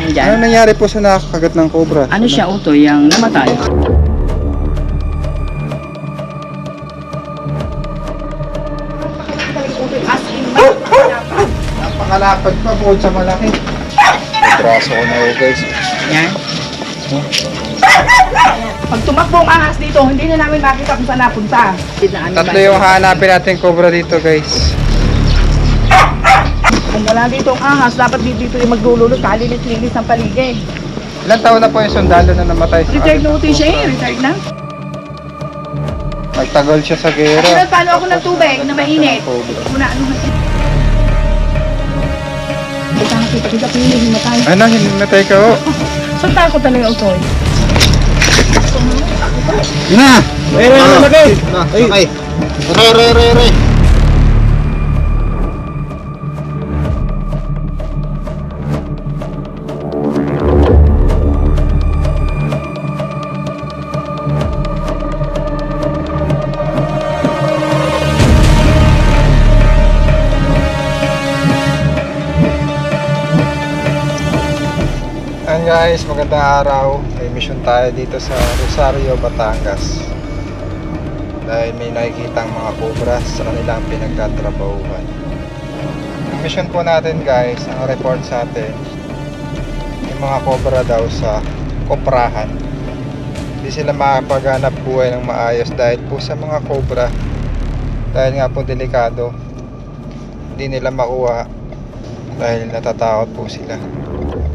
Nandyan. Ano nangyari po sa nakakagat ng cobra? Ano siya, utoy, yung namatay. Napakalapad pa po sa malaki. Braso ko na yun guys. Yan. Pag tumakbo ang ahas dito, hindi na namin makita kung saan napunta. Tatlo yung hahanapin natin cobra dito guys. Kung wala dito ang ahas, dapat dito yung maglululot, kalilis-lilis ng paligid. Ilan taon na po yung sundalo na namatay sa Retired na utoy siya eh, retired na. Nagtagal siya sa gera. Ano, paano ako ng tubig na mainit? Muna, ano na kita ko yung himatay. Ano, hinimatay ka ho? Saan tayo ko talaga utoy? Na! Ay! Ay! Re! Guys, magandang araw. May mission tayo dito sa Rosario, Batangas. Dahil may nakikitang mga cobra sa kanilang pinagtatrabahuhan. Ang mission po natin guys, ang report sa atin, yung mga cobra daw sa koprahan. Hindi sila makapaghanap buhay ng maayos dahil po sa mga cobra. Dahil nga po delikado, hindi nila makuha dahil natatakot po sila.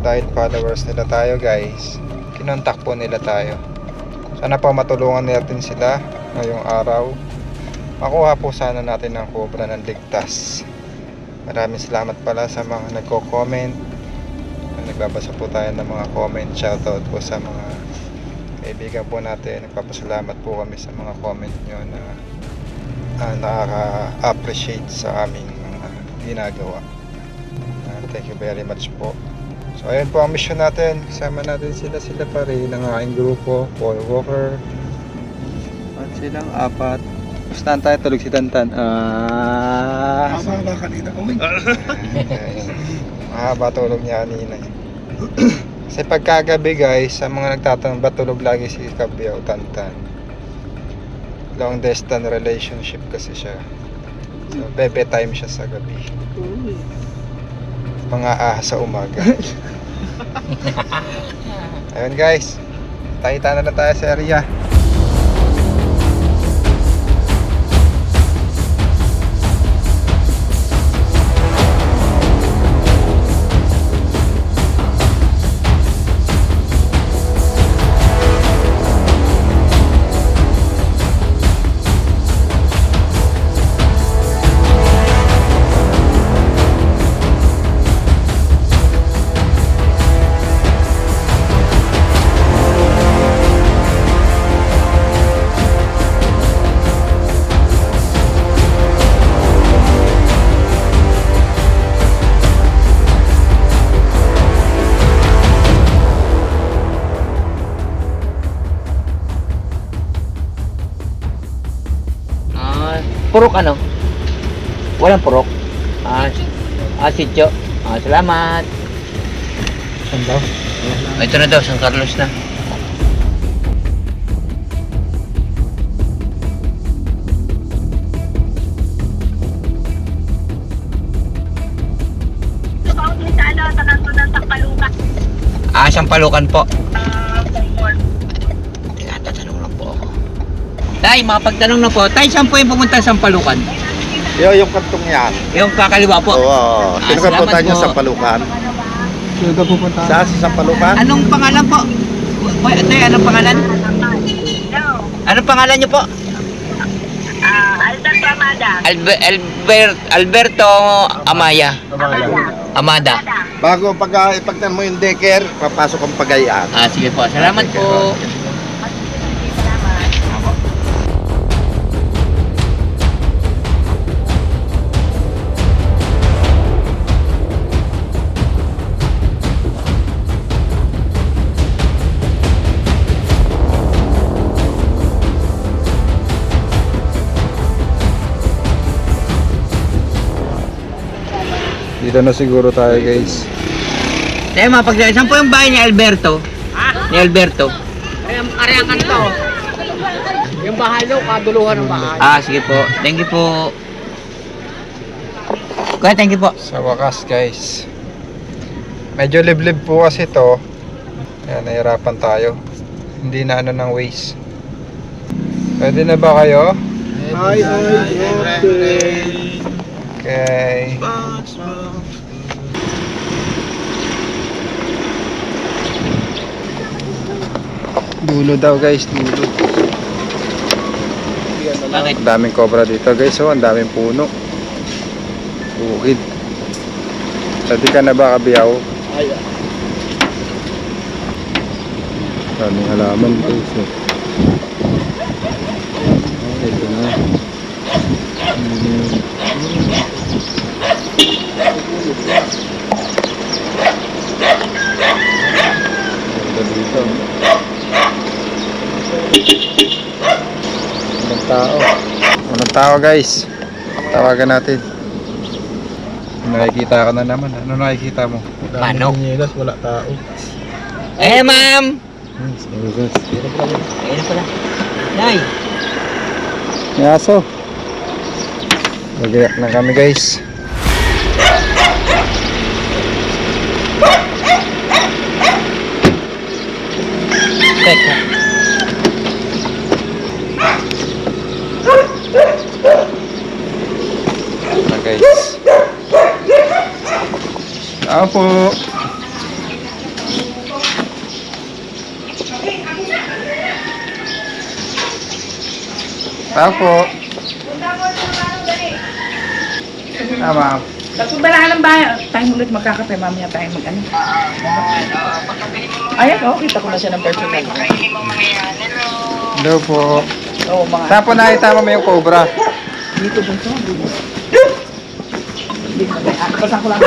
Dahil followers nila tayo guys, kinontak po nila tayo. Sana po matulungan natin sila ngayong araw. Makuha po sana natin ng cobra ng ligtas. Maraming salamat pala sa mga nagko-comment. Nagbabasa po tayo ng mga comment. Shoutout po sa mga kaibigan po natin. Nagpapasalamat po kami sa mga comment nyo na nakaka-appreciate sa aming mga ginagawa. Thank you very much po. So ayun po ang mission natin. Kasama natin sila pa rin ng aking grupo, Paul Walker. At silang apat. Gusto tayo, tulog si Tantan. Mahaba kanina. Mahaba tulog niya kanina. Kasi pagkagabi guys, sa mga nagtatanong ba tulog lagi si Kabya o Tantan. Long distance relationship kasi siya. So bebe time siya sa gabi. Mga sa umaga. Ayun guys, kita na tayo sa area. Purok ano? Walang purok. Sityo. Salamat. Saan daw? Ito na daw, San Carlos na. Sampalukan po. Tatanong lang po ako. Tay, mapagtanong na po. Tay, saan po yung pumunta sa Sampalukan? Yung kantong yan. Yung kakaliwa po. Oo. Sino ka salamat punta niyo po. sa Palukan? Sino ka pupunta? Sa Palukan? Anong pangalan po? Tay, anong pangalan? Anong pangalan niyo po? Alberto Amada. Alberto Amaya. Amada. Bago ipagtan mo yung daycare, papasok ang Pagayaan. Sige po. Salamat po. Dito na siguro tayo guys. Tayo mapagdala. Saan po yung bahay ni Alberto? Ni Alberto? Ariyakan to. Yung bahalo, kaduluhan ng bahay. Ah, sige po. Thank you po. Kuya, thank you po. Sa wakas guys, medyo liblib po kasi to. Ayan, nahirapan tayo. Hindi na ano ng waste. Pwede na ba kayo? Okay. Dulo daw guys, dulo. Bakit? Ang daming cobra dito guys, oh, ang daming puno. Bukid. Pwede ka na ba kabiyaw? Daming halaman guys. Oh. Ito na. Dito. Walang tao guys. Tawagan natin. Nakikita ka na naman. Ano nakikita mo? Paano? Wala tao. Eh, ma'am! Jesus. Ayun na pala. Nay! May aso. Magiyak na kami guys. Teka. Na guys. Tao po. Tao po. Ma'am. Nagpabala ng bahay. Tayo ulit magkakape, mamaya tayo mag-ano. Ayan, oh, kita ko na siya ng personal. Hello po. Oo, mga... Saan po nakita mo yung cobra? Dito bunso. Dito. Pasan ko lang.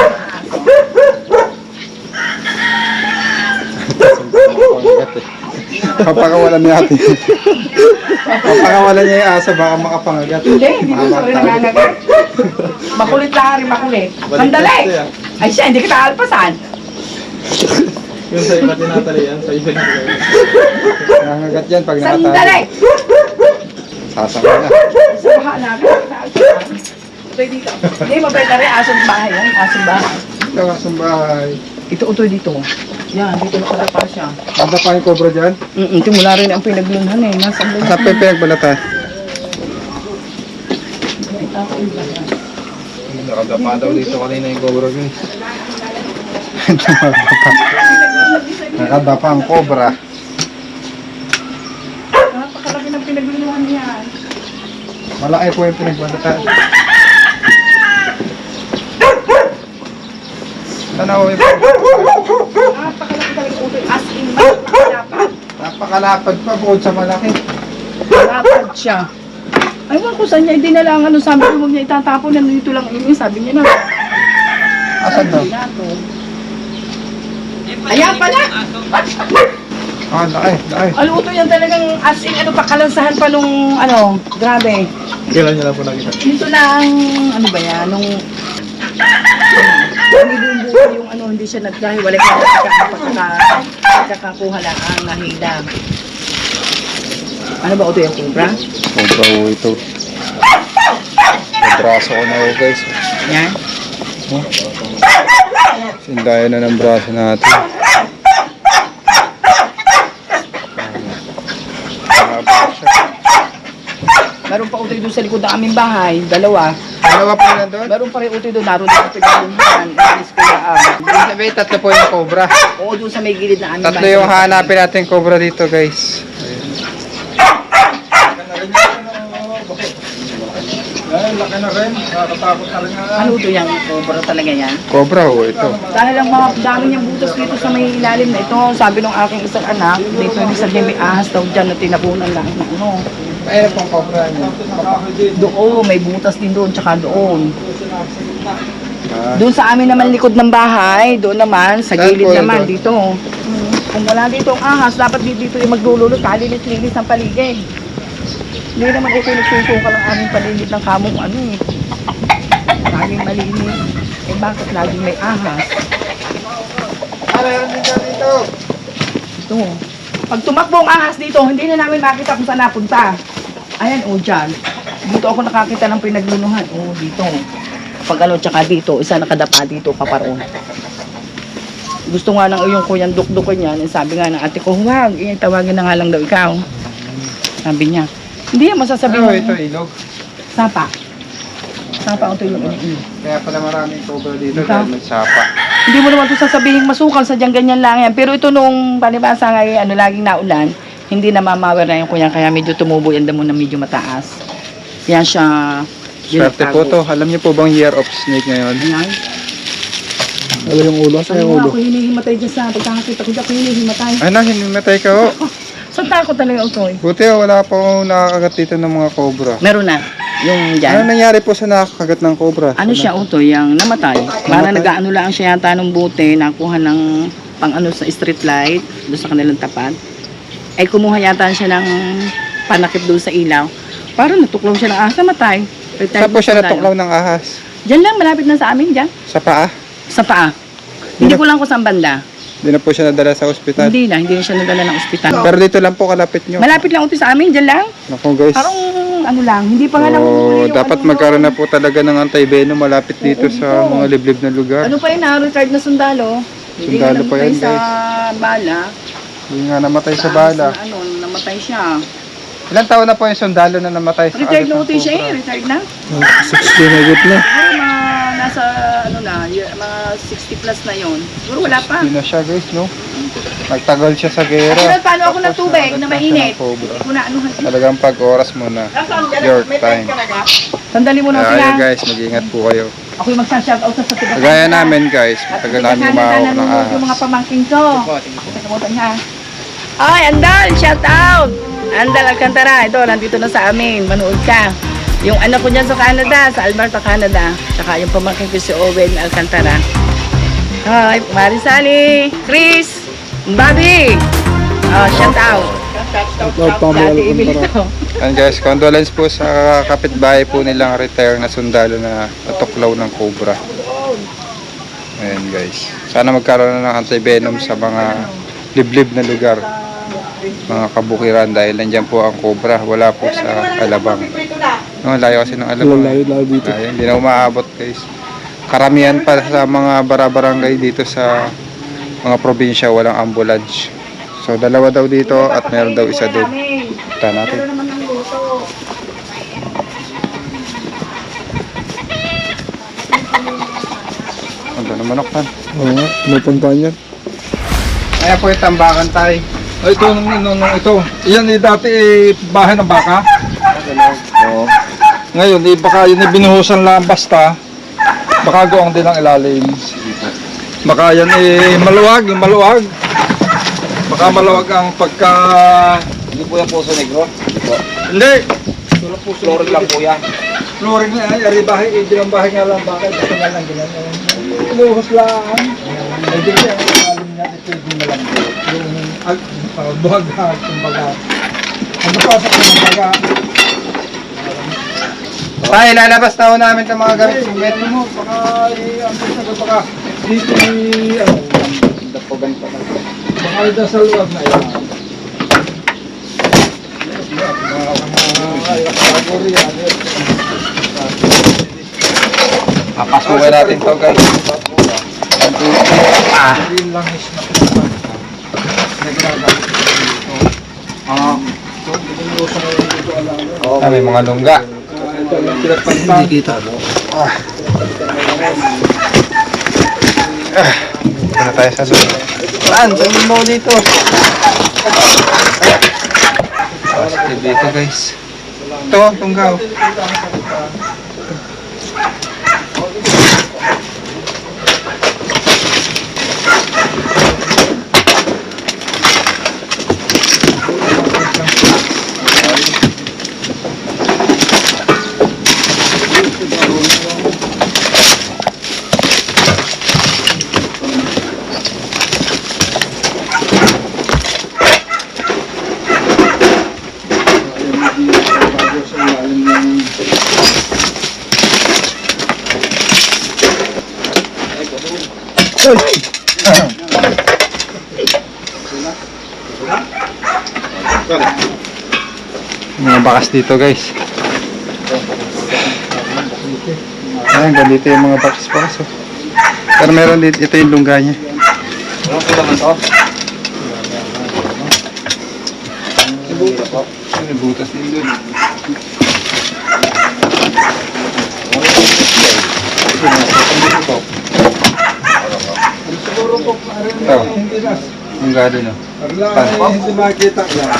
Papakawalan niya ate. Papakawalan niya yung aso, baka makapangagat. Hindi gusto rin nangangagat. Makulit lang rin, makulit. Sandali! Ay siya, hindi kita alpasan. Yung sa iba tinatalian, sa iba tinatalian. Nangangagat yan pag Sandali! nakatali. Sasama na. Sa baha na. Utoy dito. Hindi, mabait na rin. Asong bahay yan. Asong bahay. Ito ang asong bahay. Ito, utoy dito. Yan, dito nakadapa siya. Nanda pa yung cobra dyan? Timula rin ang pinaglunhan eh. Nasa Asa pa yung pinagbalatan? Nakadapa daw dito kanina yung cobra guys. Nakadapa ang cobra. Napakalaki ng pinaglunhan niya. Malaki po yung pinagbalatan. Tanaw yung Napakalaki talaga utoy. As in, napakalapad. napakalapad pa bukod sa malaki. Lapad siya. Ay, wala ko saan niya idinalangan nung sabi ko huwag niya itatapon na dito lang ini. Sabi niya na. Asan daw? Ayan pala! Ah, laki, laki. Ano ito yan talagang as in ano pa kalansahan pa nung ano, grabe. Kailan niya lang po nakita? Dito lang, ano ba yan, nung buo yung ano, hindi siya nagkahiwalay ka pagkakakuha lang ang nahila. Ano ba ito yung cobra? Cobra ho ito. May braso ko na ho guys. Yan. Sindayan na ng braso natin. Meron pa utoy doon sa likod ng aming bahay, dalawa. Dalawa po na doon? Meron pa rin utoy doon, naroon na pinagulungan. Alis ko na Ibig sabihin, tatlo po yung cobra. Oo, doon sa may gilid na aming Tatlo yung hahanapin natin cobra dito guys. Ay, laki na rin. Nakakatakot na rin nga. Ano ito yan? Cobra talaga yan? Cobra ho ito. Dahil ang mga dami niyang butas dito sa may ilalim na ito, sabi ng aking isang anak, dito yung isa niya may ahas daw dyan na tinabunan lang na ano. Ayun pong cobra niya. Doon, may butas din doon, tsaka doon. Ah, Doon sa amin naman likod ng bahay, doon naman, sa Saan gilid po yun naman, doon? dito. Kung wala dito ang ahas, dapat dito yung maglululot, kalinis-linis ng paligid. Hindi naman ito nagsusuka lang aming paligid ng kamong ano eh. Laging malinis. Eh bakit laging may ahas? meron din ka dito. Ito. Pag tumakbo ang ahas dito, hindi na namin makita kung saan napunta. Ayan, dyan. Dito ako nakakita ng pinaglunuhan. Dito. Pag tsaka dito, isa nakadapa dito, paparoon. Gusto nga ng iyong kuyang dukdukan yan. Sabi nga ng ate ko, huwag, tawagin na nga lang daw ikaw. Sabi niya. Hindi yan masasabihin. Ito, ilog. Sapa. Sapa ito yung iniinom. Kaya pala maraming cobra dito Ito? dahil may sapa. Hindi mo naman ito sasabihin masukal, sadyang ganyan lang yan. Pero ito nung palibasa nga laging naulan, hindi na mamawer na yung kuya, kaya medyo tumubo yung damo na medyo mataas. Yan siya. Swerte po to. Alam niyo po bang year of snake ngayon? Ayan. Ano yung ulo? Sabi mo ako hinihimatay dyan sa pagkakakita ko dyan, ako hinihimatay. Ano, hinimatay ka ho. So takot talaga ito eh. Buti wala pa akong nakakagat dito ng mga cobra. Meron na. Yung Ano dyan. nangyari po sa nakakagat ng cobra? Ano siya uto, yung namatay. Para nag-ano lang siya yata ng buti, nakuha ng pang sa street light, doon sa kanilang tapat. Ay kumuha yata siya ng panakip doon sa ilaw. Para natuklaw siya ng ahas, namatay. Saan po siya natuklaw ng ahas? Diyan lang, malapit na sa amin, diyan. Sa paa? Sa paa. Hindi ko lang kung saan banda. Hindi na po siya nadala sa ospital. Hindi na siya nadala ng ospital. Pero dito lang po kalapit nyo. Malapit lang ito sa amin, diyan lang. Naku guys. Parang ano lang, hindi pa nga lang Oh, dapat magkaroon na po talaga ng anti-venom malapit dito sa mga liblib na lugar. Ano pa yun na, retired na sundalo. Hindi Sundalo nga pa namatay yan, sa guys. bala. Hindi nga namatay sa bala. Ano, namatay siya. Ilang taon na po yung sundalo na namatay sa Retired na agat ng ito siya cobra? retired na. 60 na good na. Siguro mga nasa, ano na, mga 60 plus na yon. Siguro wala pa. Hindi na siya guys, no? Nagtagal siya sa gera. Pero paano ako ng Tapos tubig na nagat mainit? siya ng cobra. Hindi ko na anuhan. Talagang pag-oras muna. Your time. Sandali mo na Kaya sila. guys, mag-ingat po kayo. Ako yung magsa-shoutout sa tigas. Kagaya namin guys, At matagal namin tigas umahawak ng nanonood yung mga ahas. pamangkin ko. Kamutan niya. Ay, Andal, shoutout! Andal Alcantara, ito, nandito na sa amin. Manood ka. Yung anak ko dyan sa Canada, sa Alberta, Canada. Tsaka yung pamangkin ko si Owen Alcantara. Hi, Marisali, Chris, Bobby. Oh, shoutout. Si Ate Emily to. And guys, condolence po sa kapitbahay po nilang retire na sundalo na natuklaw ng cobra. Ayan guys. Sana magkaroon na ng anti-venom sa mga liblib na lugar. Mga kabukiran dahil nandyan po ang cobra. Wala po sa Alabang. No, layo kasi ng Alabang. Layo dito. Layo, hindi na umaabot guys. Karamihan pa sa mga barabarangay dito sa mga probinsya walang ambulance. So dalawa daw dito at meron daw isa doon. Punta natin. Meron naman ng luto. Ano na manok tan? Oo nga, may puntahan yan. Kaya po yung tambakan tayo. Ay, ito. Yan dati bahay ng baka. Oo. Ngayon, baka yun binuhusan lang basta. Baka goong din ang ilalim. Baka yan maluwag, yung maluwag. Baka maluwag ang pagka... Hindi po yung puso negro. Hindi! Flooring lang po yan. Flooring na yan, yari bahay, ang bahay nga lang bakit. Ito nga lang ganyan. Inuhos lang. Ay, di siya, ang ilalim niya, ito yung malambot. Yung buhag-hag, kumbaga. Ang napasok ng baga. Tayo, lalabas na ho namin itong mga gamit. Meto mo, baka baka dito ano, Dapogan pa na. baka ito sa luwag na yan. Papasukin natin to guys. Green lang is na nagagalit dito. So, binuhusan ko yung dito alam. May mga lungga. Ito yung pinagpantang. Dito. Punta tayo sa loob. Saan? Saan mo dito? Positive dito guys. Ito, tunggaw. Mga bakas dito guys. Ayan, ganito yung mga bakas-bakas. Oh. Pero meron dito, ito yung lungga niya. Ano po naman to? May butas din doon. Ito, lungga din oh. Hindi makita yan.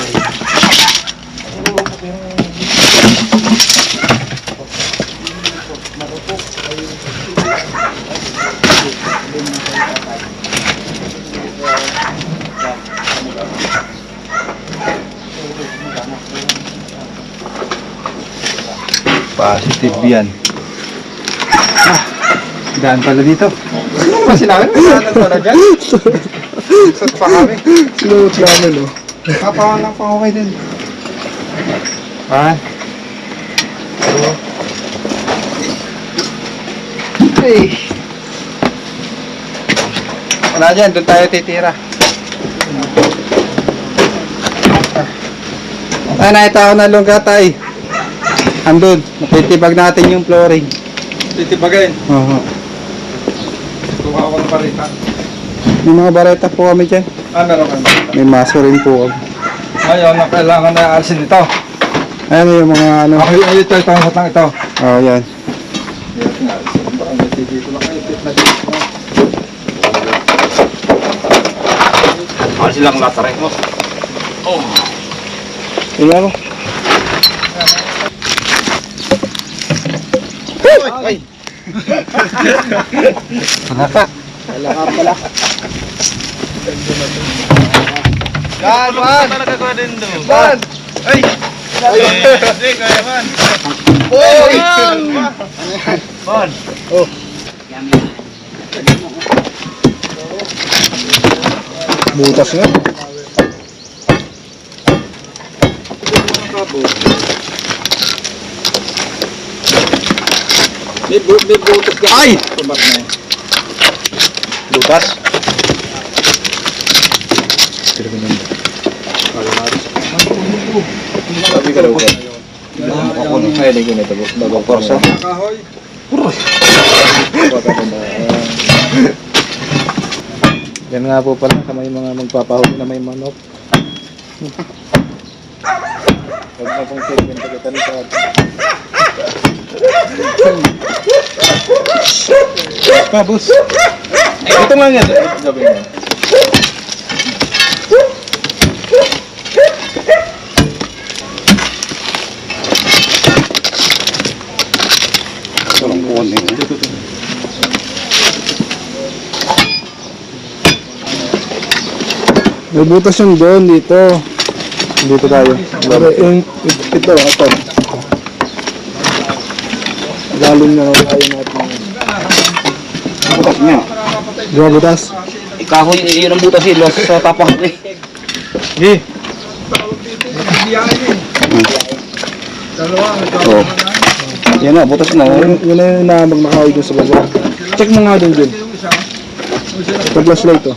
Positive yan. Daan pala dito. Ano ba sinabi? Daanan pala dyan? Sat pa kami. Sinuot namin, oh. Kapawalang pa okay din. Ah. Hey. Wala dyan, doon tayo titira. Ah, nakita ko na lungga tayo. Andun, natitibag natin yung flooring. Titibagin. Oo. Tuha ako ng parita. May mga bareta po kami dyan. Ah, meron kami. May maso rin po kami. Ngayon, na kailangan na alisin ito. Ayan yung mga ano. Ako yung ito, ito, ito. Oh, yan. Dito na kayo, tip na dito. Alisin lang lahat rin mo. Tingnan mo. Ay! Palaka. Palaka pala. Yan, man! Talaga ko din doon. Man! Ay! Hindi, kaya man. Oy! Bon. Butas nga. May butas ka. Ay! Tumat na eh. Butas? Sabi ka daw ba? Ako nung kaya na ginito. Bagong korsa. Kahoy. Yan nga po pala sa may mga magpapahuli na may manok. Huwag na pong save yung pagkatalitan. Pabos. Ito nga nga. Sabi nga. Walang kuwan eh. May butas yung doon dito. Dito tayo. Ito. Lalim na raw tayo natin. Butas niya. Di ba butas? Ikaw yun ang butas silos sa tapang ko eh. Sige. Oh. Yan na, butas na. Yun na yung naamag makahoy doon sa baba. Check mo nga doon dyan. Sa flashlight to.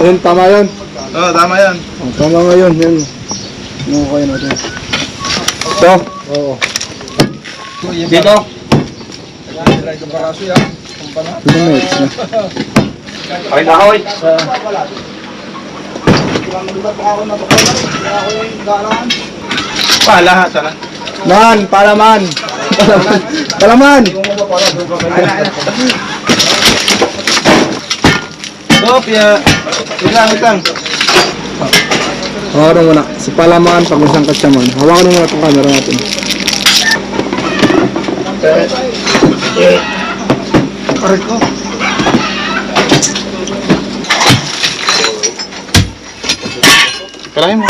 Ayun, tama yun. Oo, tama yan. Oh, tama nga yun. Yan. Nukay natin. Ito. Oo. Dito. Ilang minutes na. Okay na hoy. Lahat sana. Man! Palaman! Palaman! Stop ya. Lang. Hawakan mo muna. Si Palaman, pag isang katsaman. Hawakan mo muna itong camera natin. Aray ko. Kalahin mo.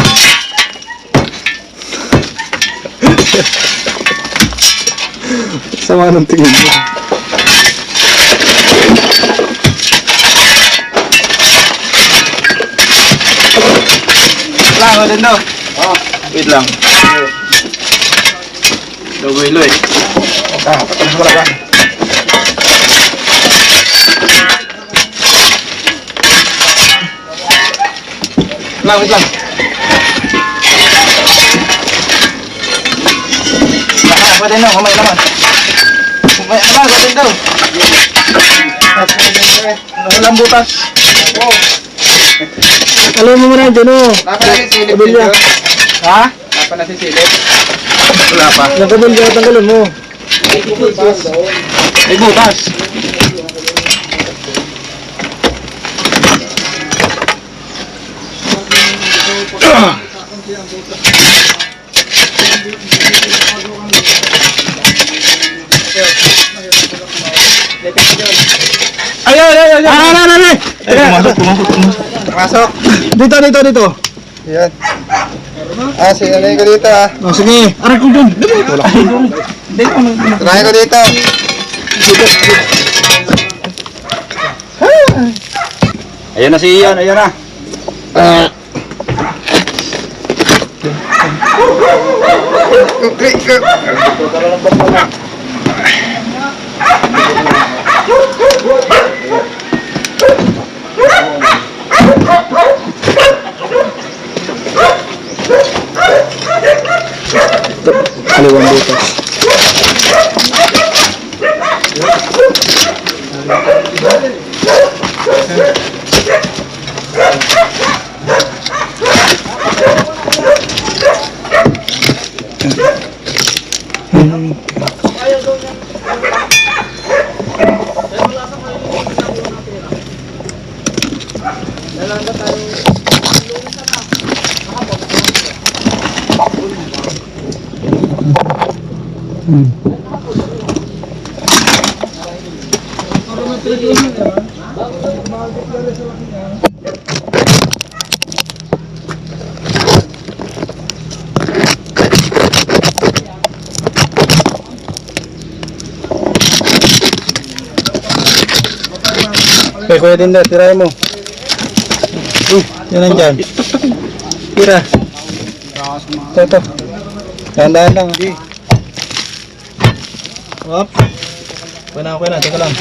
Sama ng tingin mo. Lang, o din daw. Wait lang. Double eh. Patapos mo lang. Wait lang. Baka pwede na, kamay naman. Kamay naman, pwede daw. Walang butas. Alam mo muna dyan o. Napa na si Silip dito? Ha? Napa na si Silip? Wala pa. Yung kabilya, tanggalin mo. May butas. Ayan. Pasok. Dito. Yan. Sinanay ko dito ah. Oh, sige. Aray ko dun. Wala ko dun. Sinanay ko dito. Ayan na si Ian, ayan na. Kaliwang butas. Okay, Kuya Dinder, tirahin mo. Yan nandyan. Tira. Ito. Dahan-dahan lang. Hop. Okay na. Teka lang.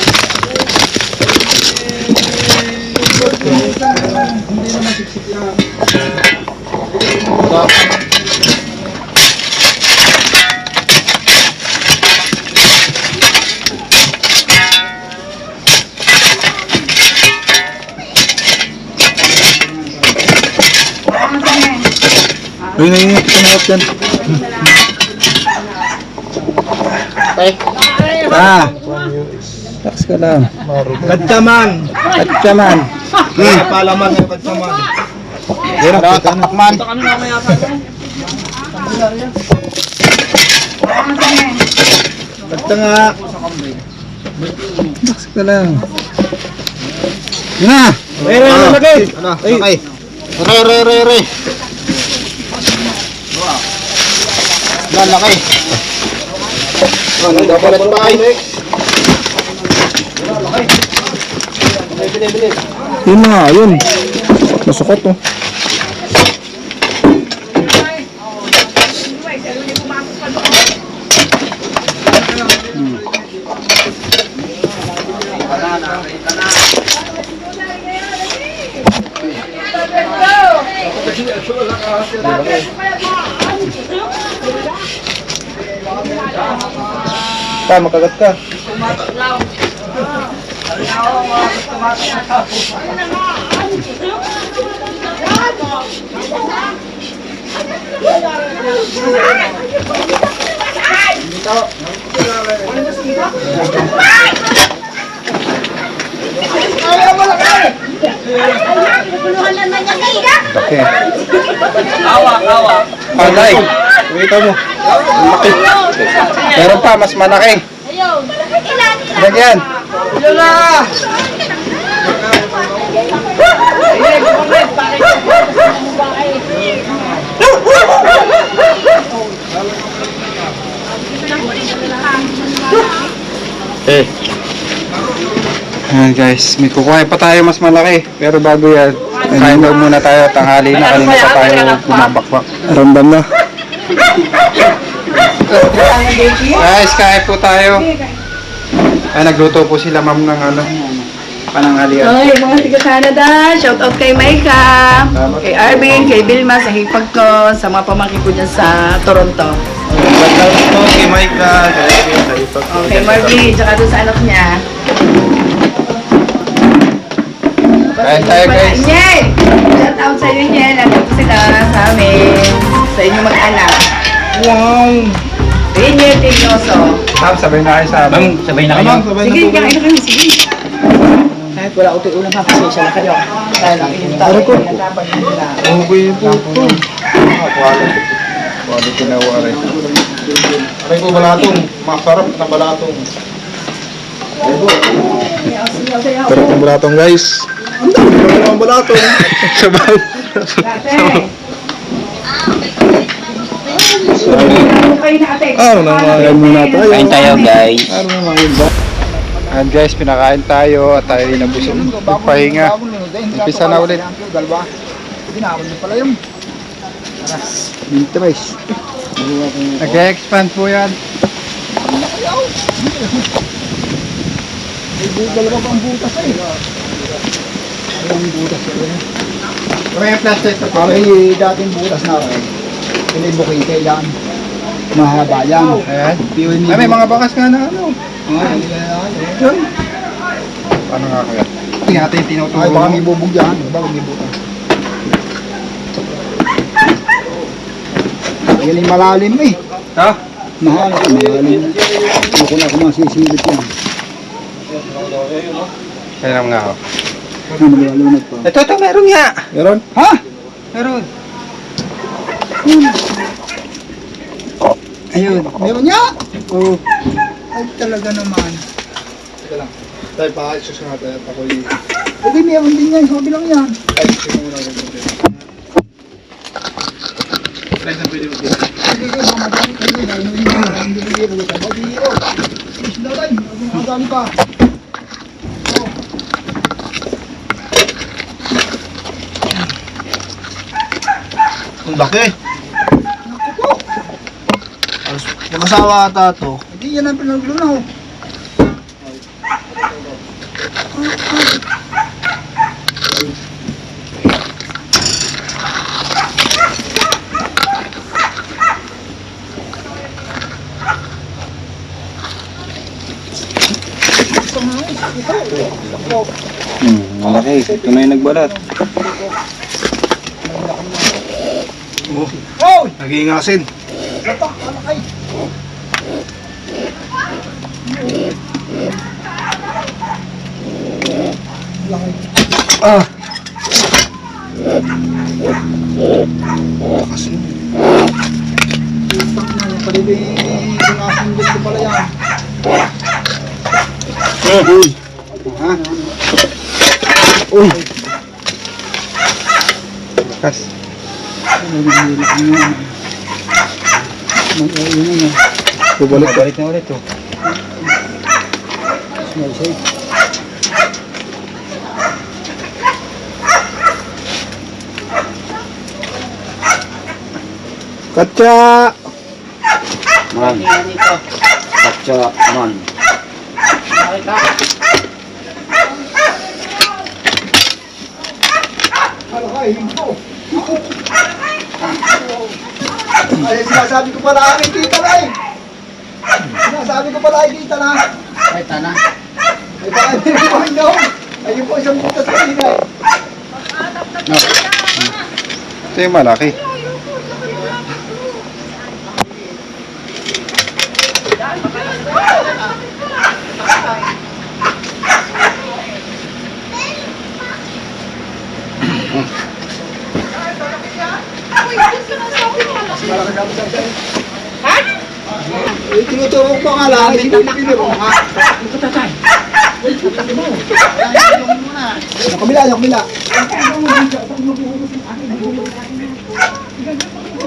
Uy, tumawag dyan. Relax ka lang. Kadyaman. Palaman ng kadyaman. Yan ang takman. Kadya nga. Relax ka lang. Yun na. Lagay. Ay. Re. Lalaki. Dapat pa ay. Yun na, yun. Masukot oh. Makagat ka. Okay. Awa. Palay. Wait mo. Malaki. Meron pa, mas malaki. Lagyan. Ayan guys, may kukuha pa tayo mas malaki. Pero bago yan, kain daw muna tayo. Tanghali na, kanina pa tayo bumabakbak. Ramdam na. Guys, kain po tayo. Ay, nagluto po sila ma'am ng ano. pananghalian. Okay, mga tiga Canada, shout out kay Maika, kay Arvin, kay Vilma sa hipag ko, sa mga pamangkin ko dyan sa Toronto. Shoutout po kay Micah, kay Erin, sa ipag. Okay, Marvin, tsaka doon sa anak niya. Kain tayo, guys. Inyel! Shout out sa inyo, Inyel. Nandito sila sa amin, sa inyo mag-anak. Wow! Inyel Tignoso. Ma'am, sabay na kayo sa amin. Ma'am, sabay na kayo. Ma'am, sabay na Sige, po. kakain na kami, sige. Kahit wala utoy ulam ha, pasensya na kayo. Dahil ang inyong tao ay nagkapag nila. Okay po ito. Quality na wari. Aray po balatong. Masarap na balatong. Sarap ng balatong, guys. Sarap ng balatong. Sabaw. Kayo na ate. Kain muna tayo. Kain tayo, guys. And guys, pinakain tayo at tayo nabusog. Nagpahinga. Umpisa na ulit. Nag-expand po yan. May plastic na pala, dating butas na ako. Pinibukin kailangan. Mahaba yan. Ayan. Piwin Ay, may mga bakas nga na ano. Yun. Paano nga kaya? Tingnan natin yung tinuturo. Ay, baka may bubog yan. Baka may butas. Yan yung malalim eh. Ha? Malalim. Ako na ako masisilip yan. Kaya naman nga ako. Ano malalunod pa? Ito, meron nga. Meron? Ha? Meron. Ayun. Meron niya? Oo. Ay, talaga naman. Teka lang. Tayo pa, susunod tayo at ako'y... Hindi, meron din yan. Sabi lang yan. Ay, susunod ako. Hindi, mamadali ka rin. Hindi bigyan mo ito. Mabiro. Isla rin. Mamadali pa. Ang laki. Mag-asawa ata to. Hindi yan ang pinaglunaw. Malaki. Ito na yung nagbalat. Oh! Nag-iingasin. Lapak, malaki. Ah! Lapak na yung palibi. Sinasundot ko pala yan. Uy! Ha? Uy! Kas. Balik na ulit oh. Katsa! Man. Katsa, man. Ay, sinasabi ko pala akin, kita na eh. Sinasabi ko pala ay kita na. Ay, tana. Ay, baka hindi ko hindi. Ayun po, isang butas na rin eh. Ito yung malaki. Eh, tinuturo ko nga lang, hindi pinipili mo ha. Yung kabila, yung kabila.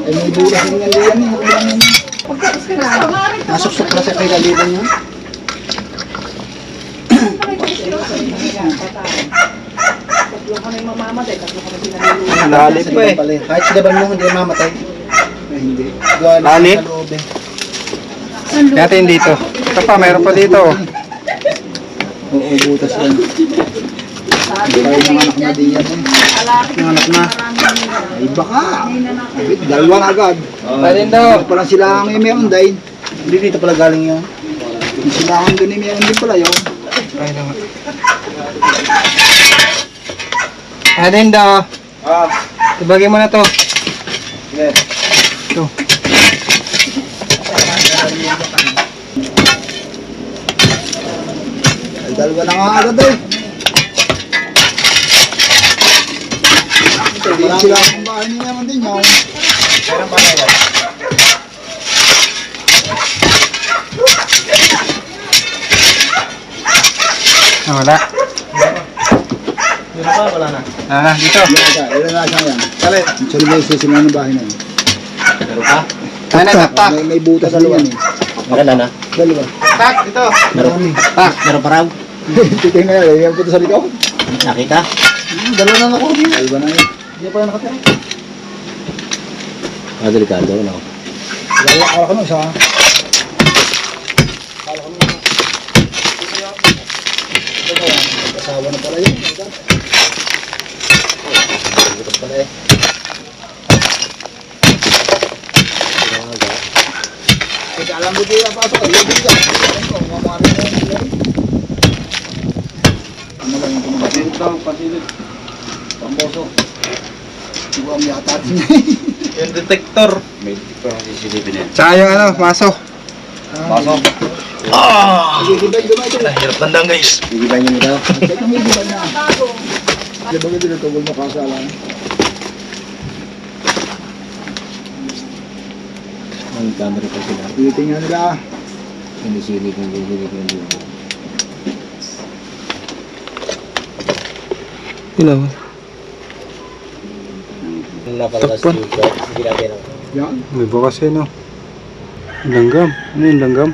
Ay, may bulas ng galian eh. Nasuksok na sa kay galian yun. Tatlo kami mamamatay, tatlo kami pinaluluhan. Dali pa eh. Kahit silaban mo, hindi mamatay. Ay, hindi. Gawa lang Dali? sa loob eh. Natin dito. Ito pa, meron pa dito. Oo, butas yan. Tayo ng anak na din yan eh. Ng anak na. Ay baka. Dalawa na agad. Pwede daw. Ito pala sila ang meron din. Hindi dito pala galing yun. Yung sila ang doon meron din pala yun. Ay naman. Pwede daw. Ibagay mo na to. Ito. Ay dalawa na nga agad eh. Hindi sila ang bahay ni meron din yun. Meron pa yan. Wala. Wala na. Dito. Ilan na siya yan. Kalit. Sa lugar sila ng bahay na yun. Ano, tak. May butas din yan eh. Maganda na. Dalawa. Tak, dito. Marami. Meron pa raw. Titingnan yan. Yung puto sa likod. Nakita? Dalawa na ako. Dalawa na yun. Hindi pa yan nakatira. Delikado, no? Akala ko na isa. Asawa na pala yun. Butas pala eh. Kasi alam mo din yung pasok. Yung biga. Mamari mo yung biga. Ano lang yung tumabatin? Pasilid. Pamboso. Diba ang yata din Yung detector. May CCTV na yan. Tsaka yung ano, maso. Pasok. Gigibay ito. Hirap tandang guys. Gigibay niyo daw. Ito may gibay na. Di ba ganito tugol mo kasalan? Ang camera pa sila. Titingnan nila. Hindi silip ng gigibay ng gigibay. Ilaw. Napalakas Takpan. yung ginagay ng Yan. May bukas eh, no? Langgam. Ano yung langgam?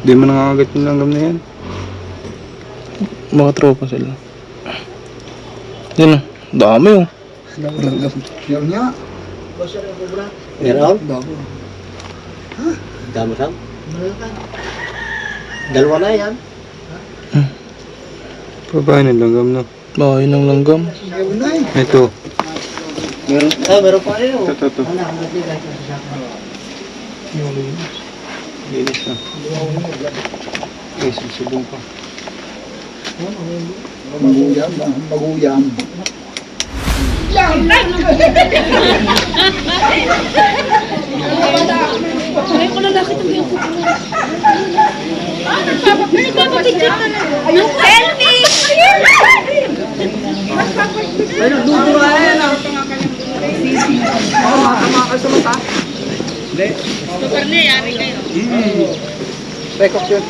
Di mo nangangagat yung langgam na yan. Mga tropa sila. Yan o. Dami yung. Langgam. Yan nga. meron? Dabo. Dami raw? Dalawa na yan. Pabahay ng langgam na. Bahay ng langgam. Meron na eh. Ito. Meron, meron pa rin. Ito. Linis na. Ay, susubong pa. Maguyam. Maguyam. Rekok yun.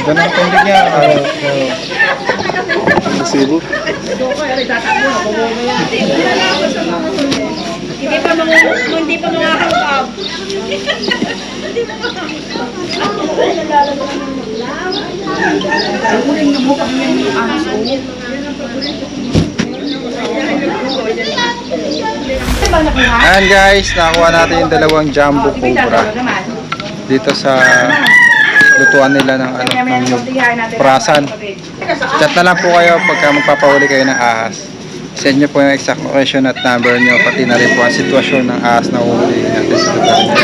Ganda ng tubig niya. Sibo. Hindi pa mga kakab. Ayan guys, nakuha natin yung dalawang jumbo cobra dito sa lutuan nila ng ano, ng prasan. Chat na lang po kayo pagka magpapahuli kayo ng ahas. Send nyo po yung exact location at number nyo, pati na rin po ang sitwasyon ng ahas na uhuli natin sa lugar nyo.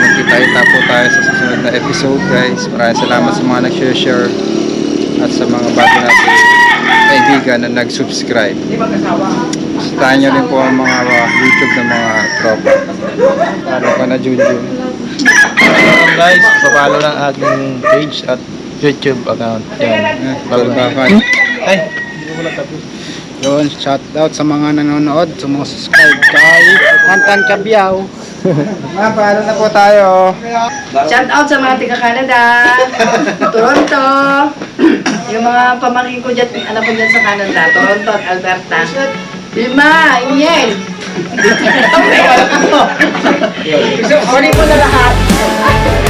Magkita-kita po tayo sa susunod na episode guys. Maraming salamat sa mga nag-share at sa mga bago natin kaibigan na nag-subscribe. Sitahan nyo rin po ang mga YouTube ng mga tropa. Paano ka na Junjun? Guys, papalo lang aking page at YouTube account. Yan. Balbakan. Ay, Yun, shout out sa mga nanonood, sa mga subscribe kay Antan Cabiao. Paano na po tayo? Shout out sa mga taga-Canada, Toronto, yung mga pamangkin ko dyan, anak ko dyan sa Canada, Toronto at Alberta. Vilma, Iniel. Sorry po na lahat.